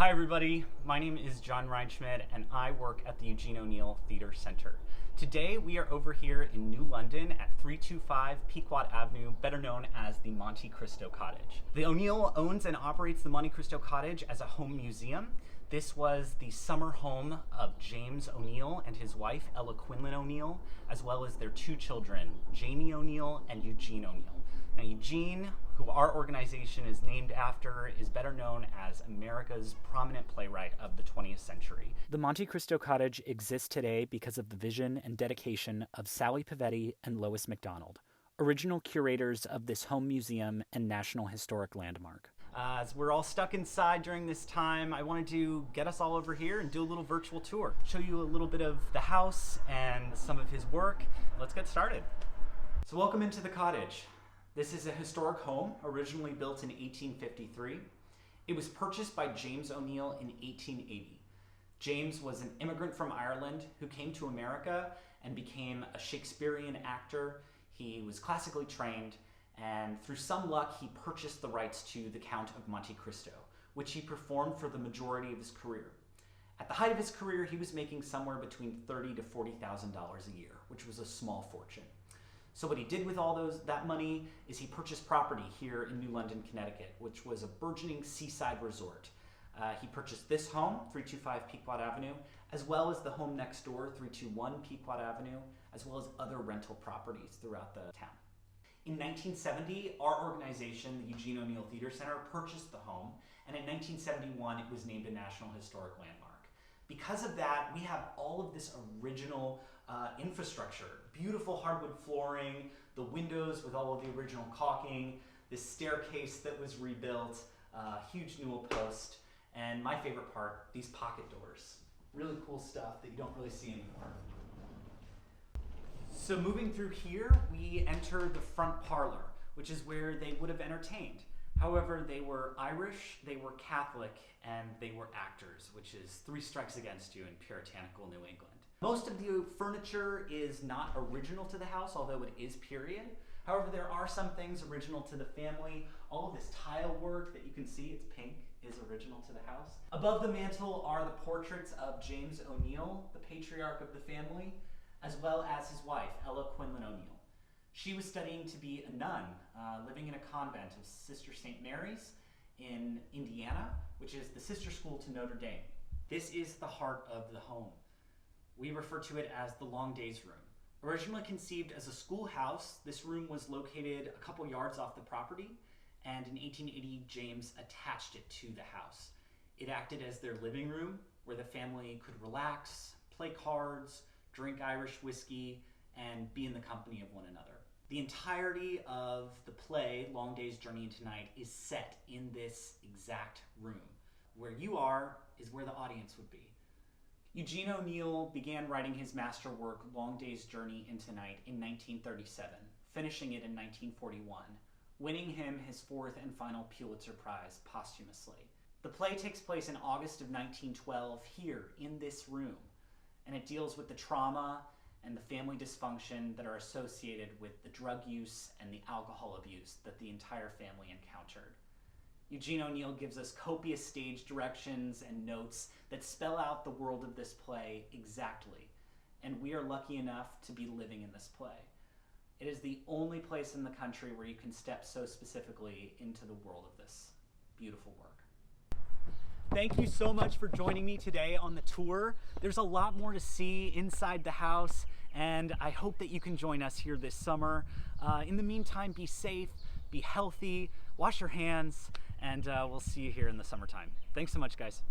Hi everybody, my name is John Reinschmidt and I work at the Eugene O'Neill Theatre Center. Today we are over here in New London at 325 Pequot Avenue, better known as the Monte Cristo Cottage. The O'Neill owns and operates the Monte Cristo Cottage as a home museum. This was the summer home of James O'Neill and his wife, Ella Quinlan O'Neill, as well as their two children, Jamie O'Neill and Eugene O'Neill. Now Eugene, who our organization is named after, is better known as America's prominent playwright of the 20th century. The Monte Cristo Cottage exists today because of the vision and dedication of Sally Pavetti and Lois MacDonald, original curators of this home museum and National Historic Landmark. As we're all stuck inside during this time, I wanted to get us all over here and do a little virtual tour, show you a little bit of the house and some of his work. Let's get started. So welcome into the cottage. This is a historic home, originally built in 1853. It was purchased by James O'Neill in 1880. James was an immigrant from Ireland who came to America and became a Shakespearean actor. He was classically trained, and through some luck, he purchased the rights to The Count of Monte Cristo, which he performed for the majority of his career. At the height of his career, he was making somewhere between $30,000 to $40,000 a year, which was a small fortune. So what he did with all that money is he purchased property here in New London, Connecticut, which was a burgeoning seaside resort. He purchased this home, 325 Pequot Avenue, as well as the home next door, 321 Pequot Avenue, as well as other rental properties throughout the town. In 1970, our organization, the Eugene O'Neill Theatre Center, purchased the home, and in 1971, it was named a National Historic Landmark. Because of that, we have all of this original infrastructure, beautiful hardwood flooring, the windows with all of the original caulking, this staircase that was rebuilt, huge newel post, and my favorite part, these pocket doors. Really cool stuff that you don't really see anymore. So moving through here, we enter the front parlor, which is where they would have entertained. However, they were Irish, they were Catholic, and they were actors, which is 3 strikes against you in puritanical New England. Most of the furniture is not original to the house, although it is period. However, there are some things original to the family. All of this tile work that you can see, it's pink, is original to the house. Above the mantle are the portraits of James O'Neill, the patriarch of the family, as well as his wife, Ella Quinlan O'Neill. She was studying to be a nun, living in a convent of Sister St. Mary's in Indiana, which is the sister school to Notre Dame. This is the heart of the home. We refer to it as the Long Days Room. Originally conceived as a schoolhouse, this room was located a couple yards off the property, and in 1880, James attached it to the house. It acted as their living room, where the family could relax, play cards, drink Irish whiskey, and be in the company of one another. The entirety of the play, Long Day's Journey into Night, is set in this exact room. Where you are is where the audience would be. Eugene O'Neill began writing his masterwork, Long Day's Journey into Night, in 1937, finishing it in 1941, winning him his 4th and final Pulitzer Prize posthumously. The play takes place in August of 1912 here in this room, and it deals with the trauma and the family dysfunction that are associated with the drug use and the alcohol abuse that the entire family encountered. Eugene O'Neill gives us copious stage directions and notes that spell out the world of this play exactly, and we are lucky enough to be living in this play. It is the only place in the country where you can step so specifically into the world of this beautiful work. Thank you so much for joining me today on the tour. There's a lot more to see inside the house, and I hope that you can join us here this summer. In the meantime, be safe, be healthy, wash your hands, and we'll see you here in the summertime. Thanks so much, guys.